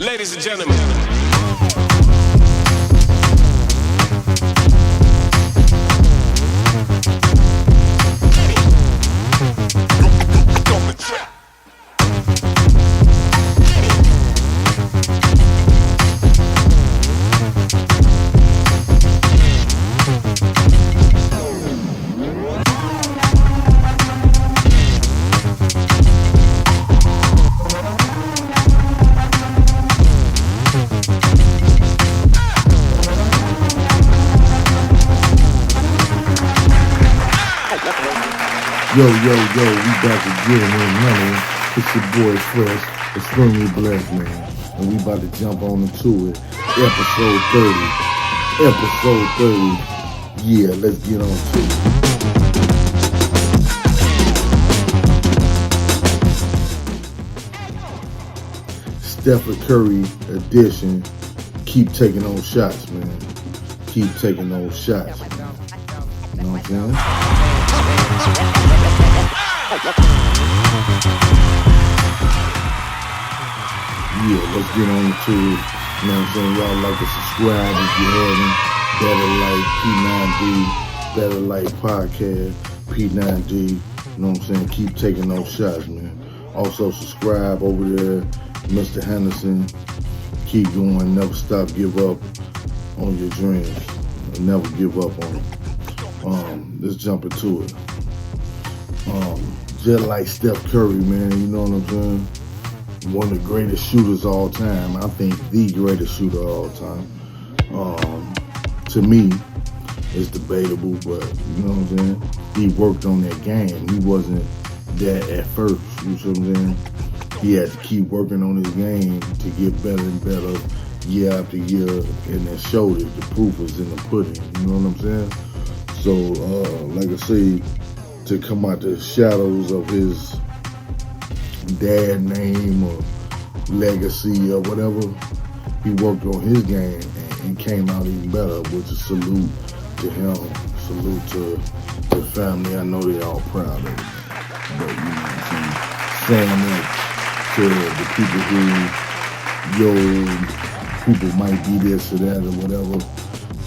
Ladies and gentlemen. Yo, we back again with money. It's your boy Fresh, extremely blessed, man. And we about to jump on into it. Episode 30. Episode 30. Yeah, let's get on to it. Stephen Curry edition. Keep taking those shots, man. Keep taking those shots, man. You know what I'm saying? Yeah, let's get on to it. You know what I'm saying? Y'all like to subscribe if you haven't. Better Life P9D, Better Life Podcast, P9D. You know what I'm saying? Keep taking those shots, man. Also subscribe over there, Mr. Henderson. Keep going, never stop, give up on your dreams. Never give up on them. Let's jump into it. Just like Steph Curry, man, you know what I'm saying? One of the greatest shooters of all time. I think the greatest shooter of all time. To me, it's debatable, but you know what I'm saying? He worked on that game. He wasn't that at first, you know what I'm saying? He had to keep working on his game to get better and better year after year, and then showed it. The proof was in the pudding, you know what I'm saying? So, like I say, to come out the shadows of his dad name or legacy or whatever, he worked on his game and came out even better, which is salute to him, salute to the family. I know they all proud of it, but you know what I'm saying that to the people people might be this or that or whatever,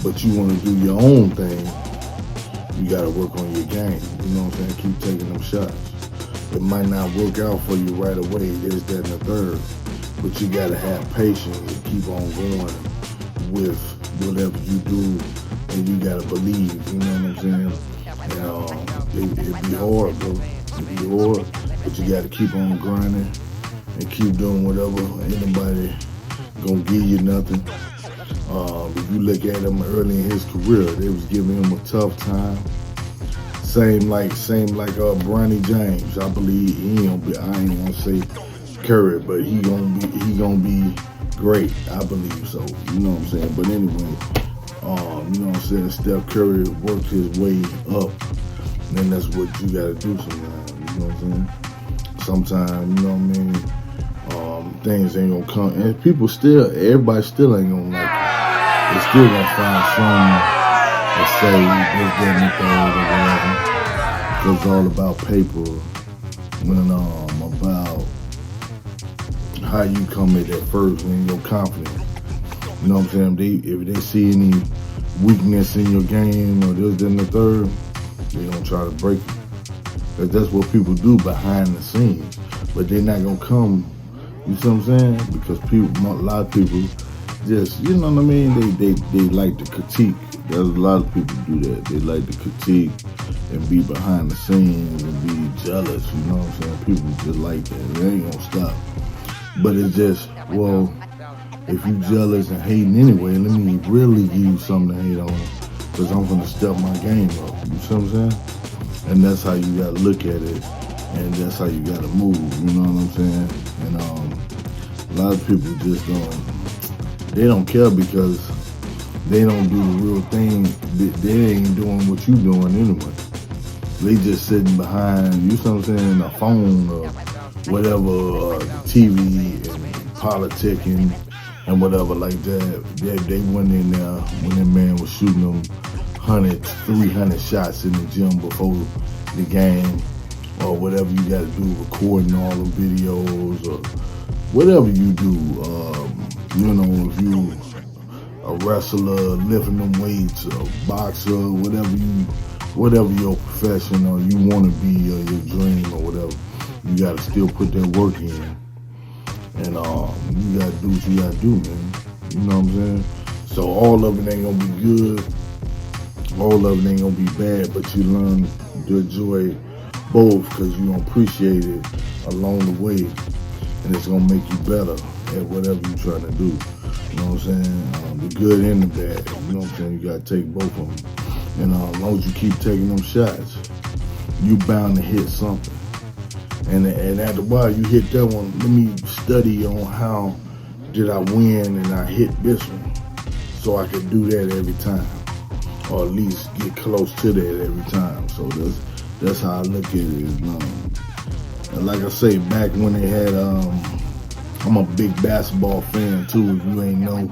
but you want to do your own thing, you got to work on your game, you know what I'm saying? Keep taking them shots. It might not work out for you right away, this, that, and the third, but you got to have patience and keep on going with whatever you do, and you got to believe, you know what I'm saying? And it'd be hard, bro. It'd be hard, but you got to keep on grinding and keep doing whatever. Ain't nobody gonna give you nothing. If you look at him early in his career, they was giving him a tough time. Same like Bronny James. I believe I ain't gonna say Curry, but he gonna be great. I believe so. You know what I'm saying? But anyway, you know what I'm saying? Steph Curry worked his way up, and that's what you gotta do sometimes. You know what I'm saying? Sometimes, you know what I mean? Things ain't gonna come, and everybody still ain't gonna like it. They still gonna find something to say this, that, and the third or whatever. It's all about paper, when about how you come at that first and your confidence. You know what I'm saying? If they see any weakness in your game or this, that, and the third, they gonna try to break it. Cause that's what people do behind the scenes, but they're not gonna come. You see what I'm saying? Because a lot of people just, you know what I mean? They like to critique. There's a lot of people do that. They like to critique and be behind the scenes and be jealous. You know what I'm saying? People just like that. It ain't gonna stop. But it's just, well, if you jealous and hating anyway, let me really give you something to hate on, because I'm gonna step my game up. You see what I'm saying? And that's how you gotta look at it, and that's how you gotta move. You know what I'm saying? And a lot of people just don't care, because they don't do the real thing. They ain't doing what you doing anyway. They just sitting behind, you know what I'm saying, a phone or whatever, TV and politicking and whatever like that. They went in there when that man was shooting them 300 shots in the gym before the game, or whatever you got to do, recording all the videos or whatever you do, if you a wrestler, lifting them weights, a boxer, whatever your profession or you want to be or your dream or whatever, you gotta still put that work in, and you gotta do what you gotta do, man. You know what I'm saying? So all of it ain't gonna be good, all of it ain't gonna be bad, but you learn to enjoy both because you gonna appreciate it along the way, and it's gonna make you better at whatever you're trying to do. You know what I'm saying? The good and the bad. You know what I'm saying? You gotta take both of them. And as long as you keep taking them shots, you bound to hit something. And after a while, you hit that one. Let me study on how did I win and I hit this one, so I could do that every time, or at least get close to that every time. So that's how I look at it. And like I say, back when they had, I'm a big basketball fan too. If you ain't know,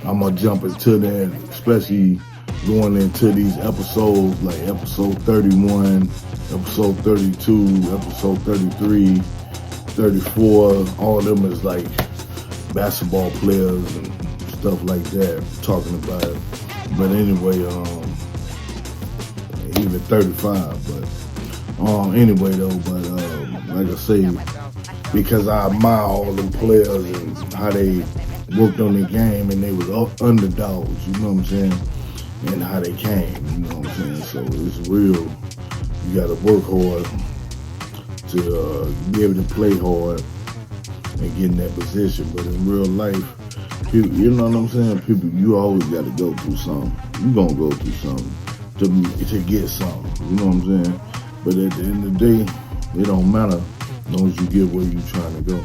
I'm gonna jump into that, especially going into these episodes like episode 31, episode 32, episode 33, 34. All of them is like basketball players and stuff like that talking about it. But anyway, even 35. But anyway though, like I say, because I admire all them players and how they worked on the game and they was underdogs, you know what I'm saying, and how they came, you know what I'm saying. So it's real. You got to work hard to be able to play hard and get in that position. But in real life, people, you know what I'm saying, people, you always got to go through something. You gonna go through something to get something, you know what I'm saying. But at the end of the day, it don't matter as long as you get where you trying to go.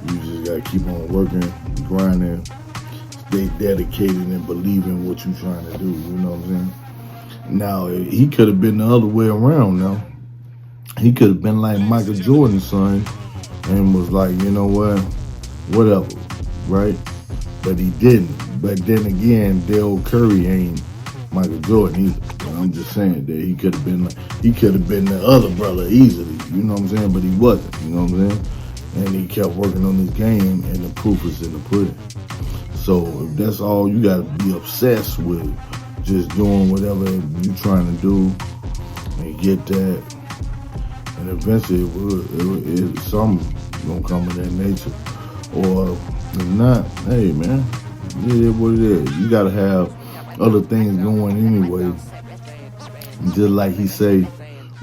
You just gotta keep on working, grinding, stay dedicated and believing what you trying to do, you know what I'm saying? Now, he could have been the other way around now. He could have been like Michael Jordan's son and was like, you know what, whatever, right? But he didn't. But then again, Dale Curry ain't Michael Jordan either. I'm just saying that he could have been the other brother easily, you know what I'm saying? But he wasn't, you know what I'm saying? And he kept working on his game, and the proof is in the pudding. So if that's all you got to be obsessed with, just doing whatever you're trying to do and get that, and eventually something gonna come of that nature. Or if not, hey man, it is what it is. You gotta have other things going anyway. Just like he say,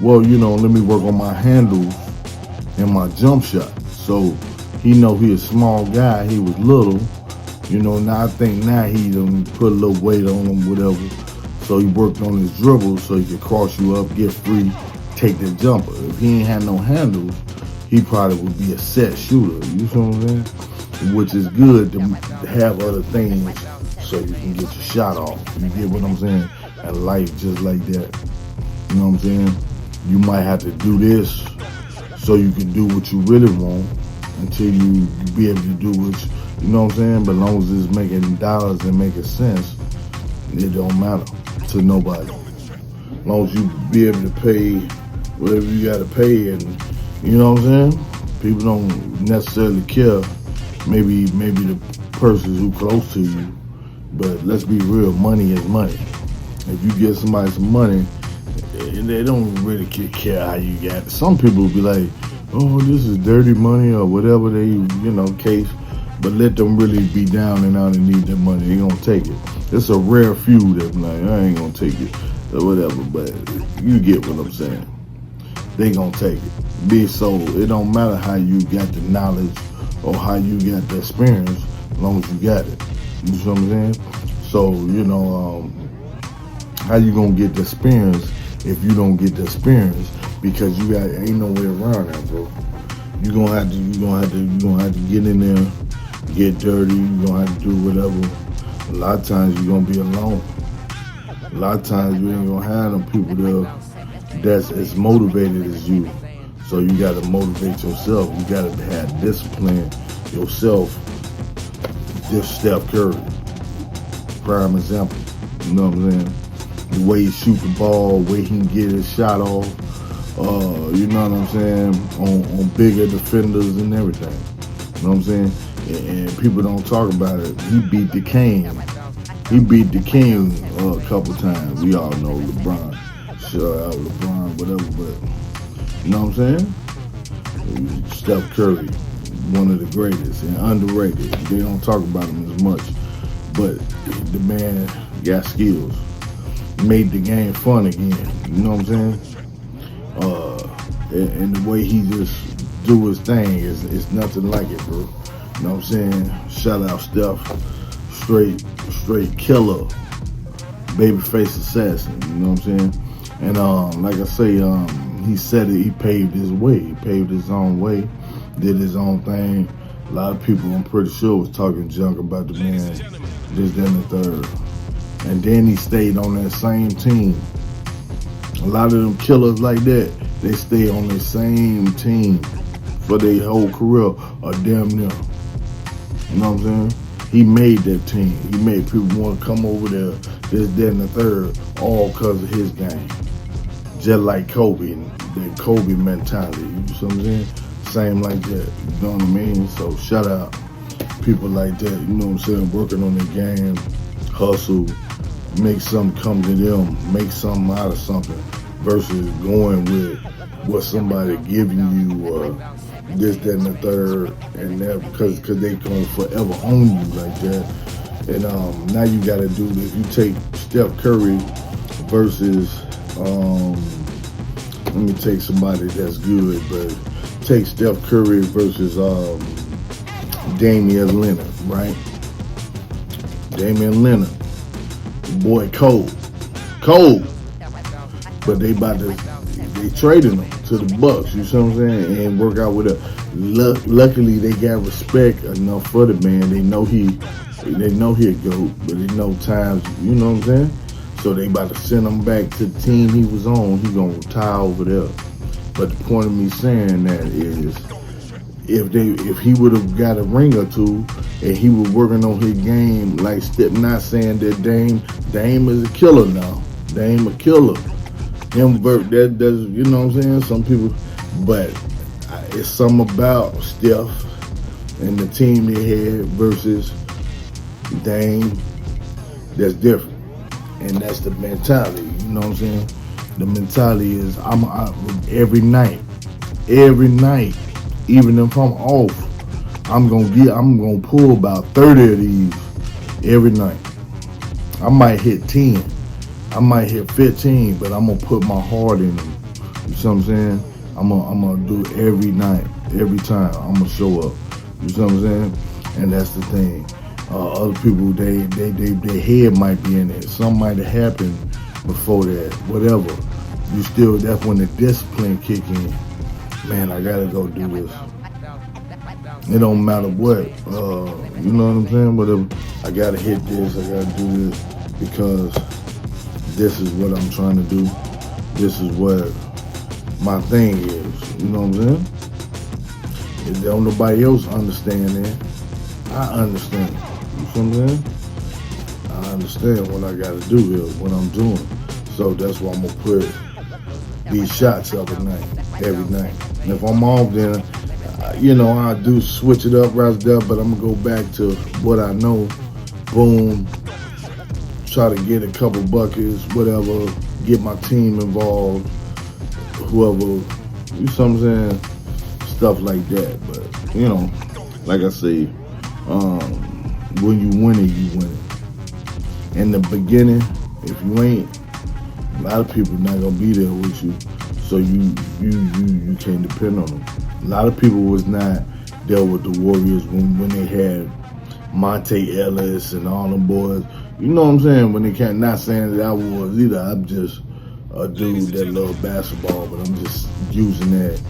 well, let me work on my handles and my jump shot. So he know he a small guy, he was little, now I think now he done put a little weight on him, whatever. So he worked on his dribble so he could cross you up, get free, take the jumper. If he ain't had no handles, he probably would be a set shooter, you know what I'm saying? Which is good to have other things so you can get your shot off. You get what I'm saying? And life just like that. You know what I'm saying? You might have to do this so you can do what you really want until you be able to do what you know what I'm saying? But as long as it's making dollars and making sense, it don't matter to nobody. As long as you be able to pay whatever you got to pay, and you know what I'm saying? People don't necessarily care. Maybe the person who close to you, but let's be real, money is money. If you give somebody some money, they don't really care how you got it. Some people will be like, oh, this is dirty money or whatever case, but let them really be down and out and need their money. They gonna take it. It's a rare few that be like, I ain't gonna take it or whatever, but you get what I'm saying. They gonna take it. Be so, it don't matter how you got the knowledge or how you got the experience, as long as you got it. You know what I'm saying? So, how you gonna get the experience if you don't get the experience? Because ain't no way around that, bro. You're gonna have to get in there, get dirty, you're gonna have to do whatever. A lot of times you're gonna be alone. A lot of times you ain't gonna have them people there that's as motivated as you. So you gotta motivate yourself. You gotta have discipline yourself. This Steph Curry, prime example. You know what I'm saying? The way he shoot the ball, the way he can get his shot off, You know what I'm saying, on bigger defenders and everything. You know what I'm saying? And people don't talk about it. He beat the King. He beat the King a couple times. We all know LeBron. Sure, out LeBron, whatever, but you know what I'm saying? Steph Curry, one of the greatest and underrated. They don't talk about him as much, but the man got skills. Made the game fun again. You know what I'm saying? And the way he just do his thing is nothing like it, bro. You know what I'm saying? Shout out Steph, straight killer, babyface assassin. You know what I'm saying? And like I say, he said it. He paved his way. He paved his own way. Did his own thing. A lot of people, I'm pretty sure, was talking junk about the man. This, that, and the third. And then he stayed on that same team. A lot of them killers like that, they stay on the same team for their whole career or damn near. You know what I'm saying? He made that team. He made people want to come over there, this, that, and the third, all because of his game. Just like Kobe, the Kobe mentality. You know what I'm saying? Same like that. You know what I mean? So shout out people like that, you know what I'm saying, working on their game, hustle, make something come to them, make something out of something, versus going with what somebody giving you this, that, and the third, and that because they gonna forever own you like that. And now you gotta do this. You take Steph Curry versus let me take somebody that's good, but take Steph Curry versus Damian Lillard, right? Damian Lillard. Boy, cold. But they traded him to the Bucks, you see what I'm saying, and work out with it. Luckily, they got respect enough for the man. They know he a GOAT, but they know times, you know what I'm saying? So they about to send him back to the team he was on. He gonna retire over there. But the point of me saying that is, if he would have got a ring or two and he was working on his game, like Steph, not saying that Dame is a killer now. Dame a killer. That does, you know what I'm saying? Some people, but it's something about Steph and the team they had versus Dame that's different. And that's the mentality, you know what I'm saying? The mentality is I'm every night, even if I'm off, I'm gonna pull about 30 of these every night. I might hit 10, I might hit 15, but I'm gonna put my heart in them. You see what I'm saying? I'm gonna do it every night, every time. I'm gonna show up. You see what I'm saying? And that's the thing. Other people, their head might be in it. Something might have happened before that. Whatever. You still, that's when the discipline kick in. Man, I gotta go do this. It don't matter what. You know what I'm saying? Whatever. I gotta hit this. I gotta do this because this is what I'm trying to do. This is what my thing is. You know what I'm saying? If don't nobody else understand that, I understand. You know what I'm saying? I understand what I gotta do here, what I'm doing. So that's why I'm gonna put these shots up every night. And if I'm off, then I do switch it up, rise it up, but I'm gonna go back to what I know. Boom. Try to get a couple buckets, whatever. Get my team involved. Whoever, you know what I'm saying? Stuff like that. But like I say, when you win it, you win it. In the beginning, if you ain't, a lot of people not gonna be there with you, so you can't depend on them. A lot of people was not there with the Warriors when they had Monte Ellis and all them boys. You know what I'm saying? When they can't, not saying that I was either. I'm just a dude that loves basketball, but I'm just using that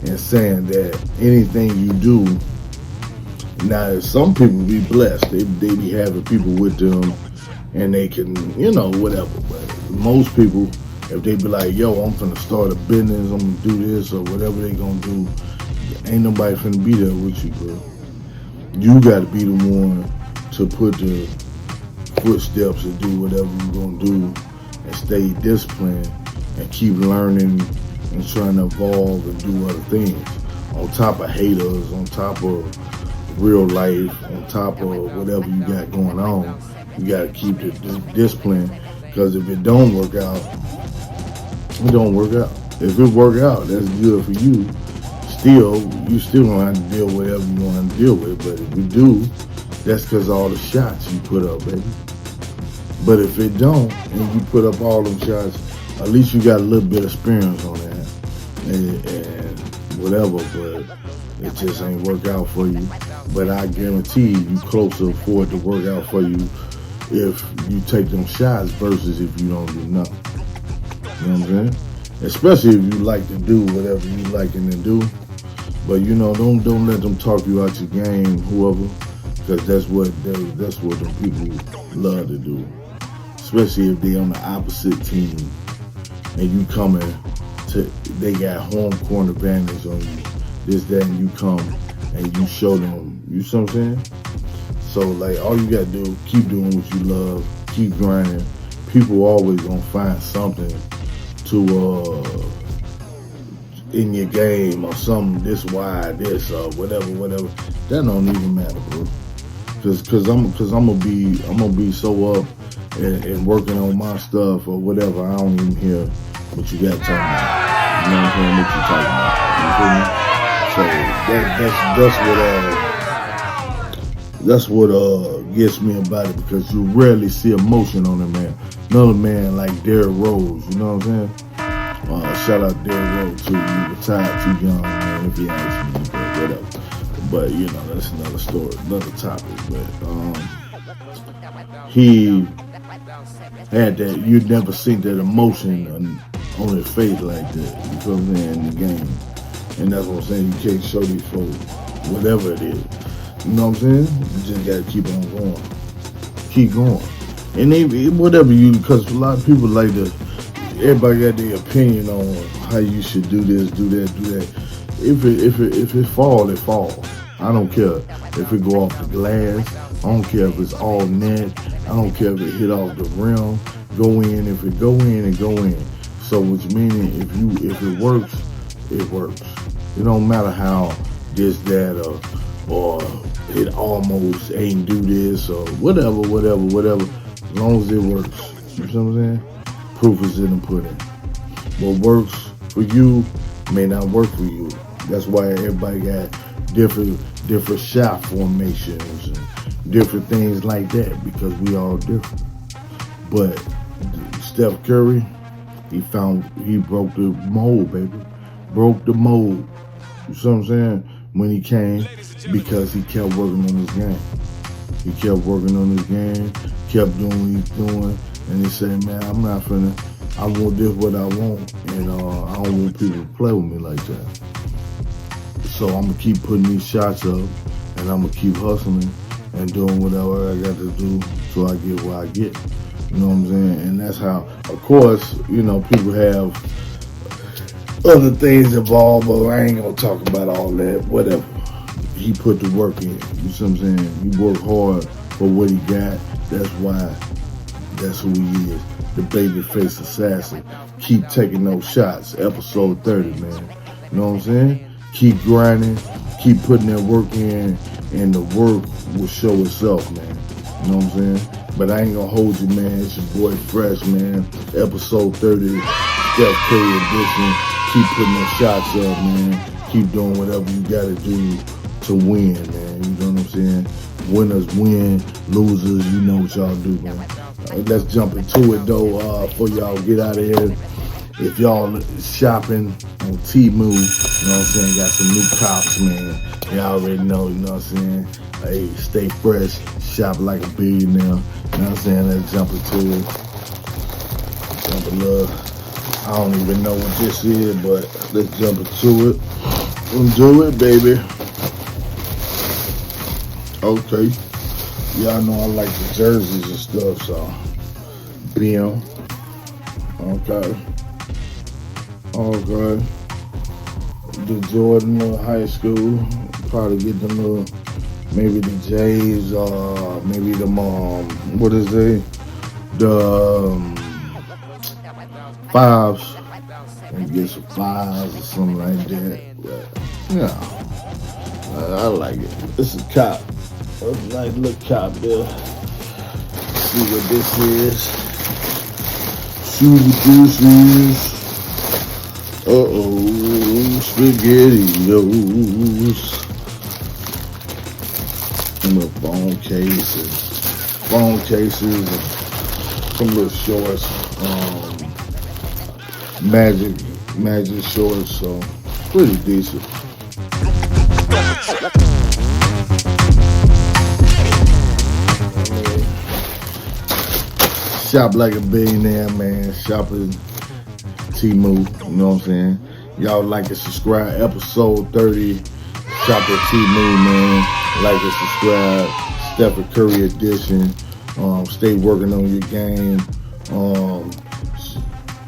and saying that anything you do. Now, some people be blessed. They be having people with them, and they can, whatever. But most people, if they be like, yo, I'm finna start a business, I'm gonna do this, or whatever they gonna do, ain't nobody finna be there with you, bro. You gotta be the one to put the footsteps and do whatever you're gonna do and stay disciplined and keep learning and trying to evolve and do other things. On top of haters, on top of real life, on top of whatever you got going on, you got to keep the discipline. Because if it don't work out, it don't work out. If it work out, that's good for you. You still gonna have to deal with whatever you want to deal with. But if you do, that's because all the shots you put up, baby. But if it don't, and you put up all them shots, at least you got a little bit of experience on that, and whatever. But it just ain't work out for you. But I guarantee you closer for it to work out for you if you take them shots versus if you don't do nothing. You know what I'm saying? Especially if you like to do whatever you liking to do. But don't let them talk you out your game, whoever, because that's what them people love to do. Especially if they on the opposite team and you coming they got home court advantage on you. This, that, and you come and you show them. You see what I'm saying? So like all you gotta do, keep doing what you love, keep grinding. People always gonna find something to in your game or something, this why this or whatever. That don't even matter, bro. Cause I'm gonna be so up and working on my stuff or whatever. I don't even hear what you got talking about. You know what I'm saying? What you talking about? You feel me? So that's what gets me about it, because you rarely see emotion on a man. Another man like Derrick Rose, you know what I'm saying? Shout out Derrick Rose too. He retired too young, man, if you ask me, but whatever. But that's another story, another topic. But he had that. You'd never see that emotion on his face like that. You feel me? In the game, and that's what I'm saying. You can't show these folks whatever it is. You know what I'm saying? You just gotta keep on going, keep going, and whatever because a lot of people like to. Everybody got their opinion on how you should do this, do that, do that. If it fall, it fall. I don't care if it go off the glass. I don't care if it's all net. I don't care if it hit off the rim. Go in. If it go in, it go in. So which meaning if it works, it works. It don't matter how this, that, or it almost ain't do this or whatever. As long as it works. You know what I'm saying? Proof is in the pudding. What works for you may not work for you. That's why everybody got different shot formations and different things like that, because we all different. But Steph Curry, he broke the mold, baby. Broke the mold. You see what I'm saying? When he came, because he kept working on his game. He kept working on his game, kept doing what he's doing. And he said, man, I'm not finna, I want this what I want, and I don't want people to play with me like that. So I'm gonna keep putting these shots up, and I'm gonna keep hustling and doing whatever I got to do till I get where I get. You know what I'm saying? And that's how, of course, people have other things involved, but I ain't gonna talk about all that, whatever. He put the work in, you see what I'm saying? He worked hard for what he got, that's who he is, the babyface assassin. Keep taking those shots. Episode 30, man. You know what I'm saying? Keep grinding, keep putting that work in, and the work will show itself, man. You know what I'm saying? But I ain't gonna hold you, man. It's your boy Fresh, man. Episode 30, Steph Curry edition. Keep putting those shots up, man. Keep doing whatever you gotta do to win, man. You know what I'm saying? Winners win, losers, you know what y'all do, man. Let's jump into it though, before y'all get out of here. If y'all shopping on Temu, you know what I'm saying, got some new cops, man. Y'all already know, you know what I'm saying. Hey, stay fresh, shop like a billionaire. You know what I'm saying? Let's jump into it. Jump a little. I don't even know what this is, but let's jump into it. Let's do it, baby. Okay. Y'all know I like the jerseys and stuff, so BM. Okay. The Jordan high school. Probably get them maybe the J's, maybe them what is it? The fives. and get some files or something like that. But yeah, I like it. It's a cop. A nice little cop there. See what this is. See what this is. Uh-oh, SpaghettiOs. Some little phone cases, and some little shorts, magic shorts, so pretty decent. Shop like a billionaire, man. Shopping Temu, you know what I'm saying? Y'all like and subscribe. Episode 30, Shop at Temu, man. Like and subscribe. Stephen Curry edition. Stay working on your game.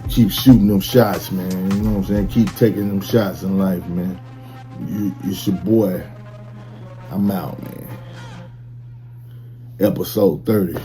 Keep shooting them shots, man. You know what I'm saying? Keep taking them shots in life, man. It's your boy. I'm out, man. Episode 30.